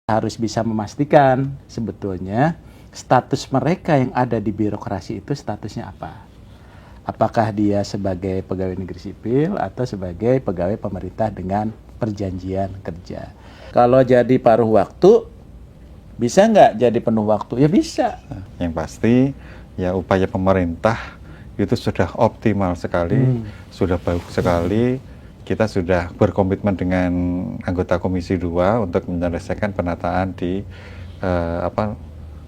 harus bisa memastikan sebetulnya status mereka yang ada di birokrasi itu statusnya apa. Apakah dia sebagai pegawai negeri sipil atau sebagai pegawai pemerintah dengan perjanjian kerja. Kalau jadi paruh waktu, bisa nggak jadi penuh waktu? Ya bisa. Yang pasti ya upaya pemerintah itu sudah optimal sekali, sudah bagus sekali. Kita sudah berkomitmen dengan anggota Komisi 2 untuk menyelesaikan penataan di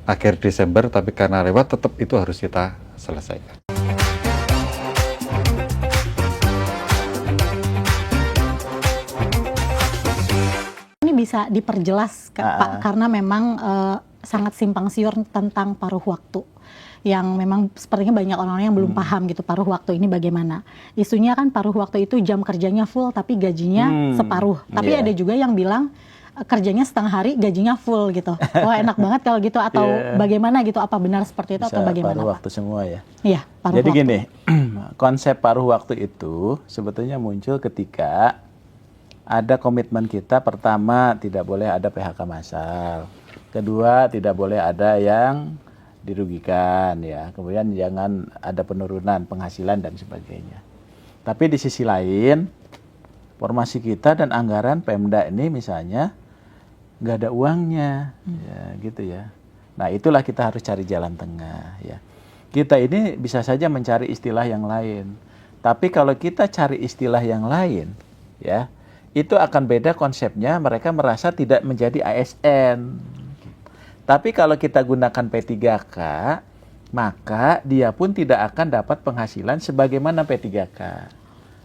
akhir Desember, tapi karena lewat tetap itu harus kita selesaikan. Ini bisa diperjelas Pak, karena memang sangat simpang siur tentang paruh waktu. Yang memang sepertinya banyak orang-orang yang belum paham gitu paruh waktu ini bagaimana. Isunya kan paruh waktu itu jam kerjanya full tapi gajinya separuh. Tapi ada juga yang bilang kerjanya setengah hari gajinya full gitu. Wah enak banget kalau gitu, atau bagaimana gitu, apa benar seperti itu Bisa atau bagaimana paruh Pak? waktu semua ya. Iya, paruh Jadi waktu. gini, konsep paruh waktu itu sebetulnya muncul ketika ada komitmen kita, pertama tidak boleh ada PHK massal. Kedua, tidak boleh ada yang dirugikan ya. Kemudian jangan ada penurunan penghasilan dan sebagainya. Tapi di sisi lain, formasi kita dan anggaran Pemda ini misalnya nggak ada uangnya, ya gitu ya. Nah itulah kita harus cari jalan tengah ya. Kita ini bisa saja mencari istilah yang lain. Tapi kalau kita cari istilah yang lain, ya itu akan beda konsepnya. Mereka merasa tidak menjadi ASN. Tapi kalau kita gunakan P3K, maka dia pun tidak akan dapat penghasilan sebagaimana P3K.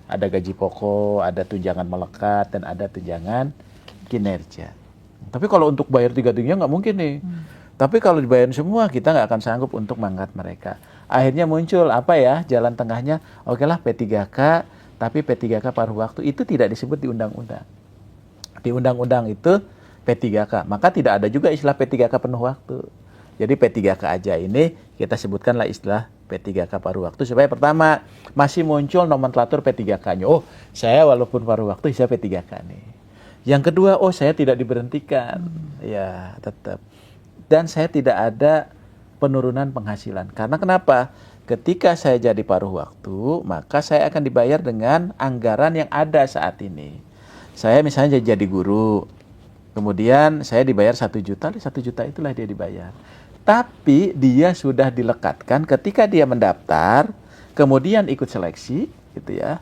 Ada gaji pokok, ada tunjangan melekat, dan ada tunjangan kinerja. Tapi kalau untuk bayar tiga-tiganya nggak mungkin nih. Tapi kalau dibayar semua, kita nggak akan sanggup untuk mengangkat mereka. Akhirnya muncul apa ya, jalan tengahnya, oke lah P3K, tapi P3K paruh waktu itu tidak disebut di undang-undang. Di undang-undang itu P3K, maka tidak ada juga istilah P3K penuh waktu. Jadi P3K aja ini kita sebutkanlah istilah P3K paruh waktu supaya pertama masih muncul nomenklatur P3K-nya. Oh, saya walaupun paruh waktu saya P3K nih. Yang kedua, oh saya tidak diberhentikan. Ya, tetap. Dan saya tidak ada penurunan penghasilan. Karena kenapa? Ketika saya jadi paruh waktu, maka saya akan dibayar dengan anggaran yang ada saat ini. Saya misalnya jadi guru, kemudian saya dibayar 1 juta, 1 juta itulah dia dibayar. Tapi dia sudah dilekatkan ketika dia mendaftar, kemudian ikut seleksi, gitu ya.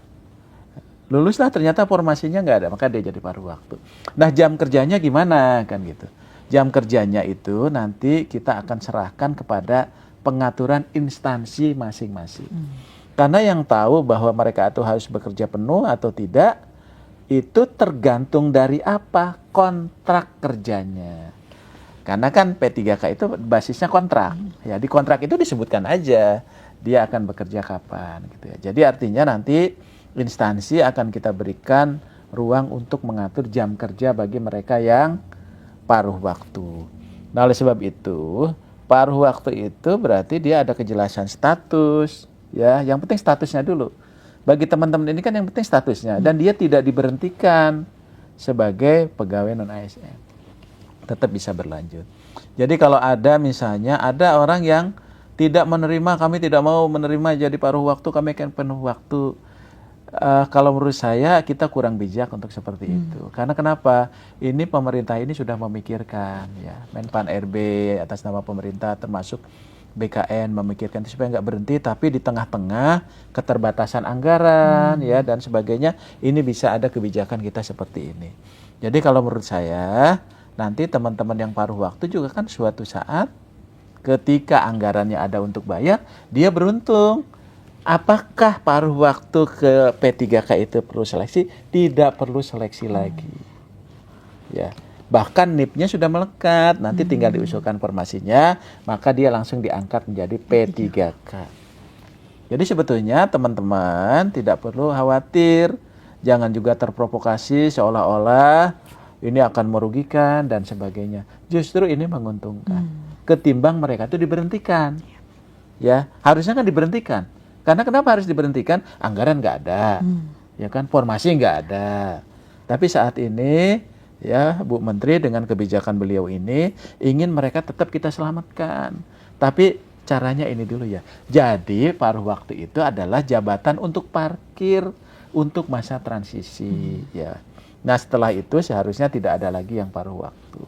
Luluslah ternyata formasinya nggak ada, maka dia jadi paruh waktu. Nah jam kerjanya gimana kan gitu. Jam kerjanya itu nanti kita akan serahkan kepada pengaturan instansi masing-masing. Karena yang tahu bahwa mereka itu harus bekerja penuh atau tidak, itu tergantung dari apa? Kontrak kerjanya. Karena kan P3K itu basisnya kontrak. Ya, di kontrak itu disebutkan aja dia akan bekerja kapan gitu ya. Jadi artinya nanti instansi akan kita berikan ruang untuk mengatur jam kerja bagi mereka yang paruh waktu. Nah, oleh sebab itu, paruh waktu itu berarti dia ada kejelasan status, ya. Yang penting statusnya dulu. Bagi teman-teman ini kan yang penting statusnya, dan dia tidak diberhentikan sebagai pegawai non-ASN. Tetap bisa berlanjut. Jadi kalau ada misalnya ada orang yang tidak menerima, kami tidak mau menerima jadi paruh waktu, kami akan penuh waktu. Kalau menurut saya kita kurang bijak untuk seperti itu. Karena kenapa? Ini pemerintah ini sudah memikirkan, ya, Menpan RB atas nama pemerintah termasuk BKN memikirkan itu supaya nggak berhenti, tapi di tengah-tengah keterbatasan anggaran, ya dan sebagainya, ini bisa ada kebijakan kita seperti ini. Jadi kalau menurut saya nanti teman-teman yang paruh waktu juga kan suatu saat ketika anggarannya ada untuk bayar, dia beruntung. Apakah paruh waktu ke P3K itu perlu seleksi? Tidak perlu seleksi lagi. Ya, bahkan NIP-nya sudah melekat, nanti tinggal diusulkan formasinya, maka dia langsung diangkat menjadi P3K. Jadi sebetulnya teman-teman tidak perlu khawatir, jangan juga terprovokasi seolah-olah ini akan merugikan dan sebagainya. Justru ini menguntungkan. Ketimbang mereka itu diberhentikan. Ya, harusnya kan diberhentikan. Karena kenapa harus diberhentikan? Anggaran nggak ada, ya kan? Formasi nggak ada. Tapi saat ini ya Bu Menteri dengan kebijakan beliau ini ingin mereka tetap kita selamatkan. Tapi caranya ini dulu ya. Jadi paruh waktu itu adalah jabatan untuk parkir untuk masa transisi ya. Nah, setelah itu seharusnya tidak ada lagi yang paruh waktu.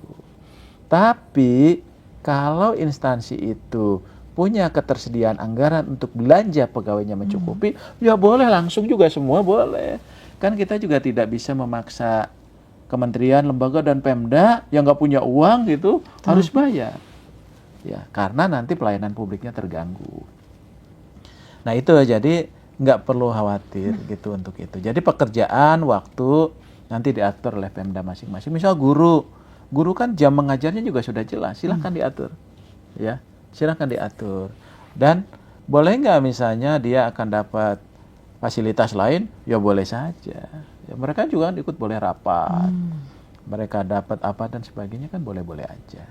Tapi kalau instansi itu punya ketersediaan anggaran untuk belanja pegawainya mencukupi, ya boleh langsung juga semua boleh. Kan kita juga tidak bisa memaksa kementerian, lembaga dan Pemda yang nggak punya uang gitu harus bayar. Ya, karena nanti pelayanan publiknya terganggu. Nah itu jadi nggak perlu khawatir gitu untuk itu. Jadi pekerjaan, waktu nanti diatur oleh Pemda masing-masing. Misal guru kan jam mengajarnya juga sudah jelas, silahkan diatur, ya, silahkan diatur. Dan boleh nggak misalnya dia akan dapat fasilitas lain, ya boleh saja. Ya, mereka juga ikut boleh rapat, mereka dapat apa dan sebagainya kan boleh-boleh aja,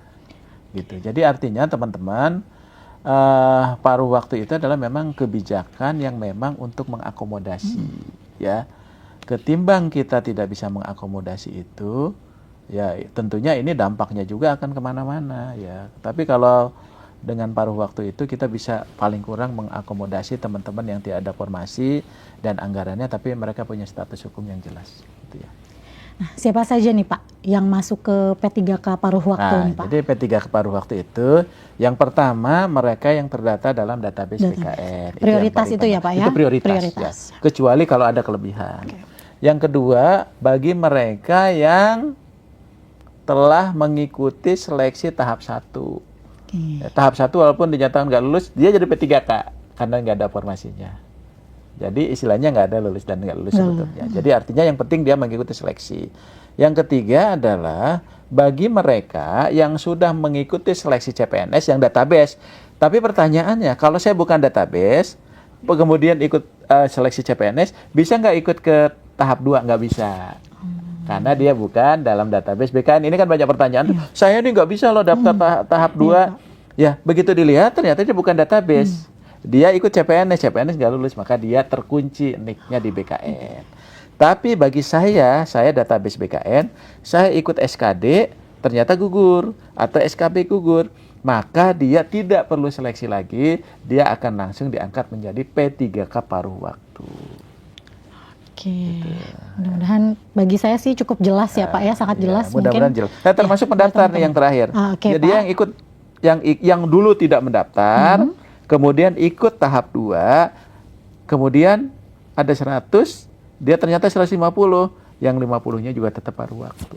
gitu. Jadi artinya teman-teman, paruh waktu itu adalah memang kebijakan yang memang untuk mengakomodasi, ya. Ketimbang kita tidak bisa mengakomodasi itu, ya tentunya ini dampaknya juga akan kemana-mana ya. Tapi kalau dengan paruh waktu itu kita bisa paling kurang mengakomodasi teman-teman yang tidak ada formasi dan anggarannya, tapi mereka punya status hukum yang jelas. Gitu ya. Nah, siapa saja nih Pak yang masuk ke P3K paruh waktu nih Pak? Jadi P3K paruh waktu itu, yang pertama mereka yang terdata dalam database BKN. Prioritas itu ya Pak ya? Itu prioritas. Ya. Kecuali kalau ada kelebihan. Okay. Yang kedua, bagi mereka yang telah mengikuti seleksi tahap 1. Okay. Tahap 1 walaupun dinyatakan nggak lulus, dia jadi P3K karena nggak ada formasinya. Jadi istilahnya nggak ada lulus dan nggak lulus sebetulnya. Jadi artinya yang penting dia mengikuti seleksi. Yang ketiga adalah bagi mereka yang sudah mengikuti seleksi CPNS yang database. Tapi pertanyaannya, kalau saya bukan database, kemudian ikut seleksi CPNS, bisa nggak ikut ke tahap 2? Nggak bisa. Karena dia bukan dalam database BKN. Ini kan banyak pertanyaan. Saya ini nggak bisa loh daftar tahap 2. Ya, begitu dilihat ternyata dia bukan database. Dia ikut CPNS nggak lulus, maka dia terkunci nicknya di BKN. Tapi bagi saya database BKN, saya ikut SKD, ternyata gugur, atau SKB gugur, maka dia tidak perlu seleksi lagi, dia akan langsung diangkat menjadi P3K paruh waktu. Oke, mudah-mudahan bagi saya sih cukup jelas ya Pak ya, sangat jelas. Mudah-mudahan jelas. Nah, termasuk pendaftar nih yang terakhir. Jadi Pak, yang ikut, yang dulu tidak mendaftar, kemudian ikut tahap 2, kemudian ada 100, dia ternyata 150, yang 50-nya juga tetap paruh waktu.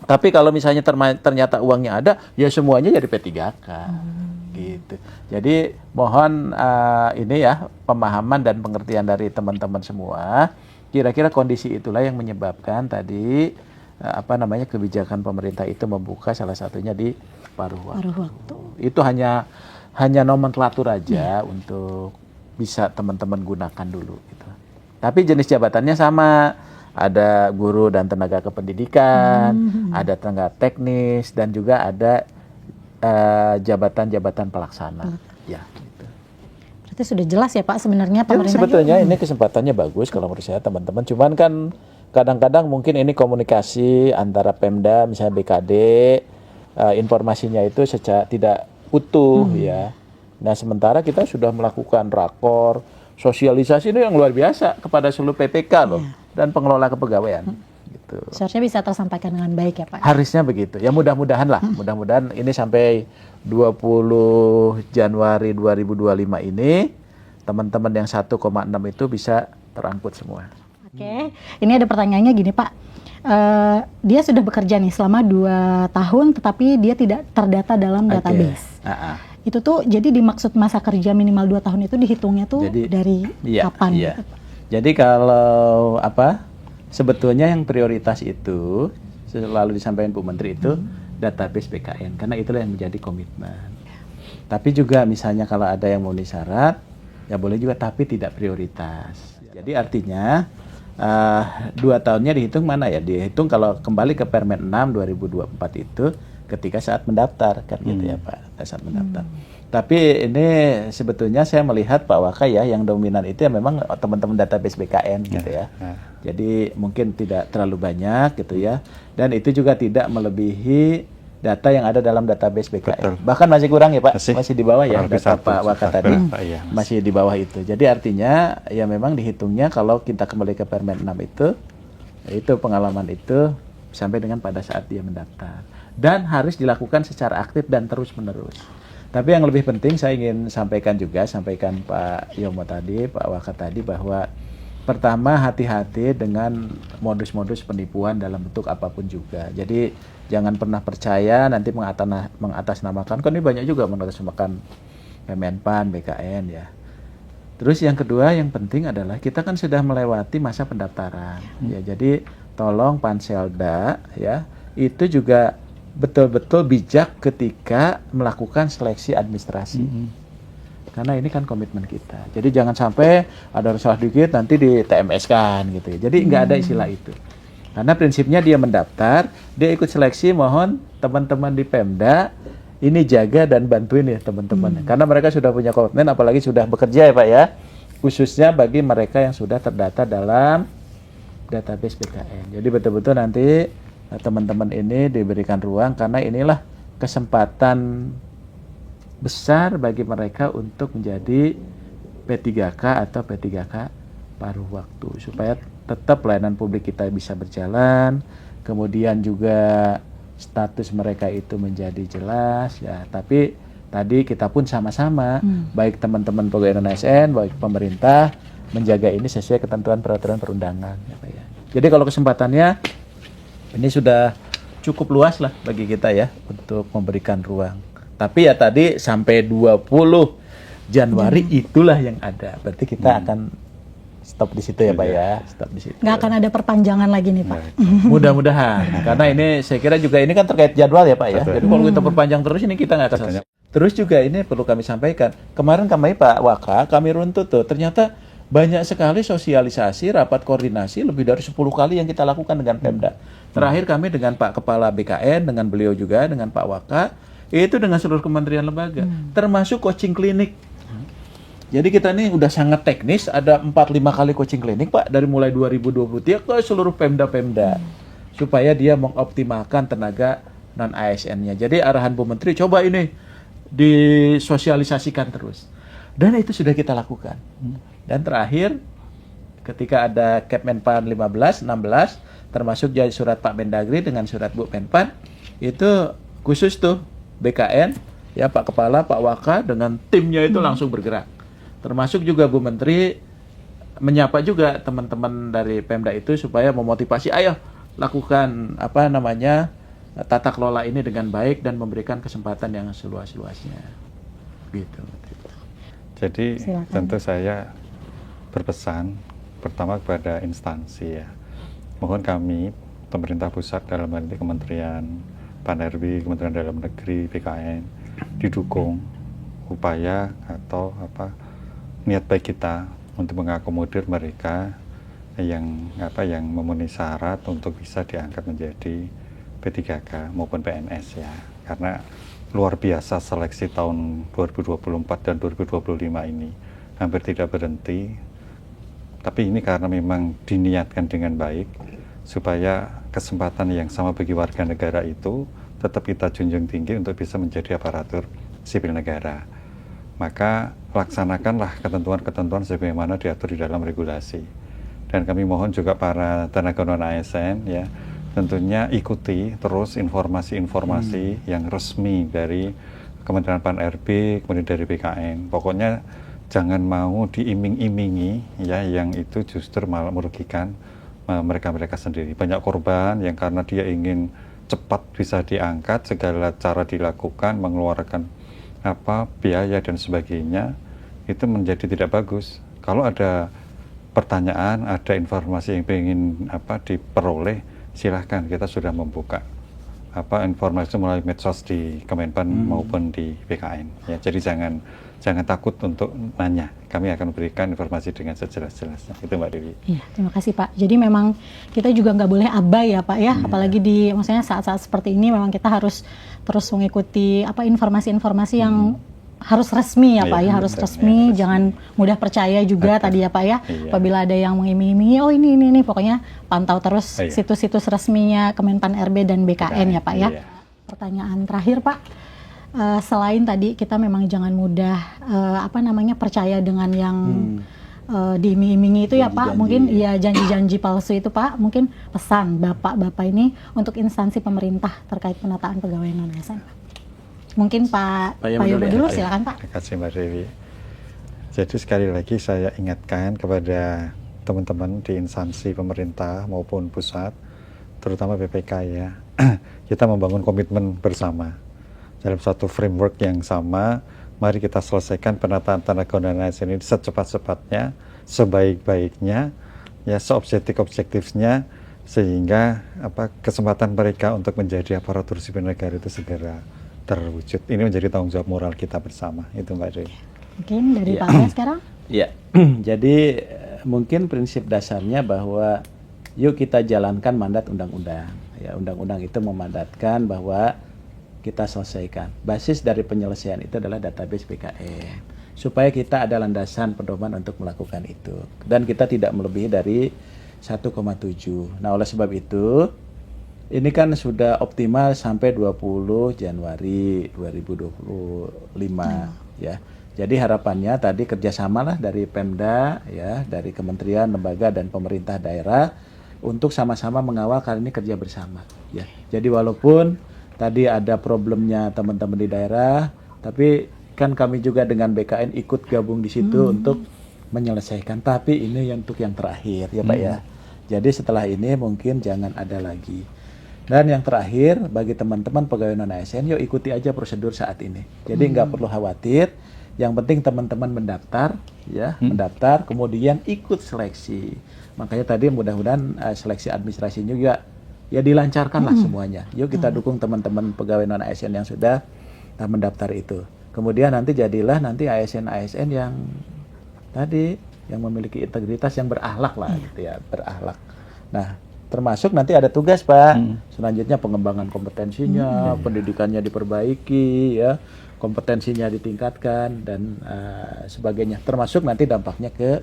Tapi kalau misalnya ternyata uangnya ada, ya semuanya jadi P3K. Gitu. Jadi mohon ini ya pemahaman dan pengertian dari teman-teman semua. Kira-kira kondisi itulah yang menyebabkan tadi kebijakan pemerintah itu membuka salah satunya di paruh waktu. Itu hanya nomenklatur aja untuk bisa teman-teman gunakan dulu gitu. Tapi jenis jabatannya sama. Ada guru dan tenaga kependidikan, ada tenaga teknis, dan juga ada jabatan-jabatan pelaksana. Ya, gitu. Berarti sudah jelas ya Pak sebenarnya pemerintah. Sebetulnya ini kesempatannya bagus kalau menurut saya teman-teman. Cuman kan kadang-kadang mungkin ini komunikasi antara Pemda, misalnya BKD, informasinya itu secara tidak utuh ya. Nah sementara kita sudah melakukan rakor, sosialisasi ini yang luar biasa kepada seluruh PPK loh dan pengelola kepegawaian. Gitu. Seharusnya bisa tersampaikan dengan baik ya Pak. Harusnya begitu. Ya mudah-mudahan lah. Mudah-mudahan ini sampai 20 Januari 2025 ini teman-teman yang 1,6 itu bisa terangkut semua. Oke. Ini ada pertanyaannya gini Pak. Dia sudah bekerja nih selama 2 tahun tetapi dia tidak terdata dalam database. Itu tuh jadi dimaksud masa kerja minimal 2 tahun itu dihitungnya tuh dari kapan? Iya. Jadi kalau sebetulnya yang prioritas itu selalu disampaikan Bu Menteri itu database BKN karena itulah yang menjadi komitmen. Tapi juga misalnya kalau ada yang memenuhi syarat ya boleh juga tapi tidak prioritas. Jadi artinya 2 tahunnya dihitung mana ya? Dihitung kalau kembali ke Permen 6 2024 itu ketika saat mendaftar kan gitu ya Pak, saat mendaftar. Tapi ini sebetulnya saya melihat Pak Waka ya, yang dominan itu ya memang teman-teman database BKN gitu ya. Jadi mungkin tidak terlalu banyak gitu ya. Dan itu juga tidak melebihi data yang ada dalam database BKN. Betul. Bahkan masih kurang ya Pak, masih di bawah ya kurang lebih data satu, Pak Waka tadi. iya, Masih di bawah itu. Jadi artinya ya memang dihitungnya kalau kita kembali ke Permen 6 itu pengalaman itu sampai dengan pada saat dia mendaftar. Dan harus dilakukan secara aktif dan terus-menerus. Tapi yang lebih penting saya ingin sampaikan Pak Yomo tadi, Pak Waka tadi, bahwa pertama hati-hati dengan modus-modus penipuan dalam bentuk apapun juga. Jadi jangan pernah percaya nanti mengatasnamakan, kan ini banyak juga mengatasnamakan Kemenpan, BKN ya. Terus yang kedua yang penting adalah kita kan sudah melewati masa pendaftaran. Ya, jadi tolong Panselda ya, itu juga betul-betul bijak ketika melakukan seleksi administrasi. Karena ini kan komitmen kita. Jadi jangan sampai ada salah dikit nanti di TMS kan gitu ya. Jadi nggak ada istilah itu. Karena prinsipnya dia mendaftar, dia ikut seleksi, mohon teman-teman di Pemda ini jaga dan bantuin ya teman-teman. Karena mereka sudah punya komitmen, apalagi sudah bekerja ya Pak ya. Khususnya bagi mereka yang sudah terdata dalam database BKN. Jadi betul-betul nanti teman-teman ini diberikan ruang, karena inilah kesempatan besar bagi mereka untuk menjadi P3K atau P3K paruh waktu, supaya tetap pelayanan publik kita bisa berjalan, kemudian juga status mereka itu menjadi jelas ya. Tapi tadi kita pun sama-sama, baik teman-teman pegawai ASN, baik pemerintah, menjaga ini sesuai ketentuan peraturan perundangan ya Pak ya. Jadi kalau kesempatannya ini sudah cukup luas lah bagi kita ya untuk memberikan ruang. Tapi ya tadi sampai 20 Januari itulah yang ada. Berarti kita akan stop di situ ya Pak ya. Stop di situ. Nggak akan ada perpanjangan lagi nih Pak. Mudah-mudahan. Karena ini saya kira juga ini kan terkait jadwal ya Pak ya. Jadi kalau kita perpanjang terus ini kita nggak akan selesai. Terus juga ini perlu kami sampaikan. Kemarin Pak Waka kami runtut tuh. Ternyata banyak sekali sosialisasi, rapat koordinasi lebih dari 10 kali yang kita lakukan dengan Pemda. Terakhir kami dengan Pak Kepala BKN, dengan beliau juga, dengan Pak Waka, itu dengan seluruh kementerian lembaga, termasuk coaching klinik. Jadi kita ini udah sangat teknis, ada 4-5 kali coaching klinik Pak, dari mulai 2023 ke seluruh Pemda-Pemda, supaya dia mengoptimalkan tenaga non-ASN-nya. Jadi arahan Bu Menteri, coba ini disosialisasikan terus. Dan itu sudah kita lakukan. Dan terakhir, ketika ada Kepmenpan 15, 16, termasuk jadi surat Pak Mendagri dengan surat Bu Menpan, itu khusus tuh BKN, ya Pak Kepala, Pak Waka dengan timnya itu langsung bergerak. Termasuk juga Bu Menteri menyapa juga teman-teman dari Pemda itu supaya memotivasi, ayo lakukan tata kelola ini dengan baik dan memberikan kesempatan yang seluas-luasnya. Gitu. Jadi Silakan. tentu saya berpesan pertama kepada instansi ya. Mohon kami pemerintah pusat dalam hal ini Kementerian PAN-RB, Kementerian Dalam Negeri, BKN didukung upaya atau niat baik kita untuk mengakomodir mereka yang memenuhi syarat untuk bisa diangkat menjadi P3K maupun PNS ya. Karena luar biasa seleksi tahun 2024 dan 2025 ini hampir tidak berhenti. Tapi ini karena memang diniatkan dengan baik supaya kesempatan yang sama bagi warga negara itu tetap kita junjung tinggi untuk bisa menjadi aparatur sipil negara. Maka laksanakanlah ketentuan-ketentuan sebagaimana diatur di dalam regulasi. Dan kami mohon juga para tenaga non-ASN ya, tentunya ikuti terus informasi-informasi yang resmi dari Kementerian PAN-RB, kemudian dari BKN. Pokoknya jangan mau diiming-imingi ya, yang itu justru malah merugikan mereka-mereka sendiri. Banyak korban yang karena dia ingin cepat bisa diangkat, segala cara dilakukan, mengeluarkan biaya dan sebagainya, itu menjadi tidak bagus. Kalau ada pertanyaan, ada informasi yang ingin diperoleh, silahkan, kita sudah membuka informasi melalui medsos di Kemenpan maupun di BKN ya. Jadi jangan takut untuk nanya, kami akan berikan informasi dengan sejelas-jelasnya. Itu Mbak Dewi. Iya, terima kasih Pak. Jadi memang kita juga nggak boleh abai ya Pak ya, apalagi maksudnya saat-saat seperti ini memang kita harus terus mengikuti informasi-informasi yang harus resmi ya Iya, Pak ya, harus betul, resmi, ya, resmi. jangan mudah percaya juga Betul. tadi ya Pak ya. Iya. Apabila ada yang mengiming-imingi, oh ini, pokoknya pantau terus Iya. situs-situs resminya Kemenpan RB dan BKN ya Pak ya. Iya. Pertanyaan terakhir Pak, selain tadi kita memang jangan mudah percaya dengan yang diiming-imingi itu ya Pak, Janji-janji, mungkin ya janji-janji palsu itu Pak, mungkin pesan Bapak ini untuk instansi pemerintah terkait penataan pegawai non-ASN. Mungkin Pak Yono dulu, silakan Pak. Terima kasih Mbak Dewi. Jadi sekali lagi saya ingatkan kepada teman-teman di instansi pemerintah maupun pusat, terutama BPK ya, kita membangun komitmen bersama dalam satu framework yang sama. Mari kita selesaikan penataan tenaga ASN ini secepat-cepatnya, sebaik-baiknya, ya seobjektif-objektifnya, sehingga kesempatan mereka untuk menjadi aparatur sipil negara itu segera terwujud. Ini menjadi tanggung jawab moral kita bersama. Itu Mbak Dewi. Mungkin dari Ya. Pak Arya sekarang? Ya, jadi mungkin prinsip dasarnya bahwa yuk kita jalankan mandat undang-undang. Ya, undang-undang itu memandatkan bahwa kita selesaikan. Basis dari penyelesaian itu adalah database BKN. Supaya kita ada landasan pedoman untuk melakukan itu. Dan kita tidak melebihi dari 1,7. Nah, oleh sebab itu, ini kan sudah optimal sampai 20 Januari 2025 ya. Jadi harapannya tadi kerjasama lah dari Pemda ya, dari kementerian, lembaga dan pemerintah daerah untuk sama-sama mengawal karena ini kerja bersama ya. Jadi walaupun tadi ada problemnya teman-teman di daerah, tapi kan kami juga dengan BKN ikut gabung di situ untuk menyelesaikan. Tapi ini untuk yang terakhir ya Pak ya. Jadi setelah ini mungkin jangan ada lagi. Dan yang terakhir, bagi teman-teman pegawai non-ASN, yuk ikuti aja prosedur saat ini. Jadi nggak perlu khawatir. Yang penting teman-teman mendaftar, ya, mendaftar, kemudian ikut seleksi. Makanya tadi mudah-mudahan seleksi administrasinya juga ya dilancarkan lah semuanya. Yuk kita dukung teman-teman pegawai non-ASN yang sudah mendaftar itu. Kemudian nanti jadilah nanti ASN-ASN yang tadi yang memiliki integritas yang berakhlak lah, gitu ya, berakhlak. Nah, termasuk nanti ada tugas Pak, selanjutnya pengembangan kompetensinya, pendidikannya diperbaiki, ya, kompetensinya ditingkatkan dan sebagainya. Termasuk nanti dampaknya ke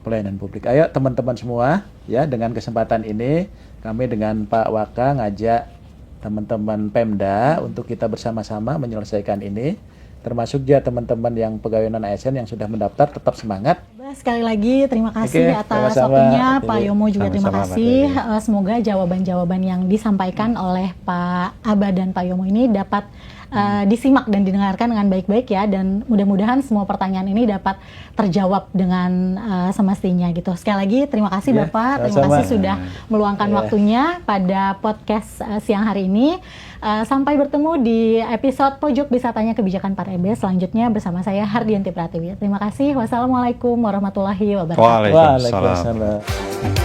pelayanan publik. Ayo teman-teman semua, ya, dengan kesempatan ini kami dengan Pak Waka ngajak teman-teman Pemda untuk kita bersama-sama menyelesaikan ini. Termasuk juga teman-teman yang pegawai non-ASN yang sudah mendaftar tetap semangat. Sekali lagi terima kasih Oke, atas sama-sama. waktunya Pak Yomo juga terima Sama-sama, kasih. Mbak Semoga jawaban-jawaban yang disampaikan oleh Pak Aba dan Pak Yomo ini dapat disimak dan didengarkan dengan baik-baik ya, dan mudah-mudahan semua pertanyaan ini dapat terjawab dengan semestinya gitu. Sekali lagi terima kasih Ya, Bapak, terima sama-sama. kasih sudah meluangkan Ya. waktunya pada podcast siang hari ini. Sampai bertemu di episode Pojok Bisa Tanya Kebijakan Pak RB selanjutnya bersama saya Hardianti Pratiwi. Terima kasih. Wassalamualaikum warahmatullahi wabarakatuh. Waalaikumsalam. Waalaikumsalam.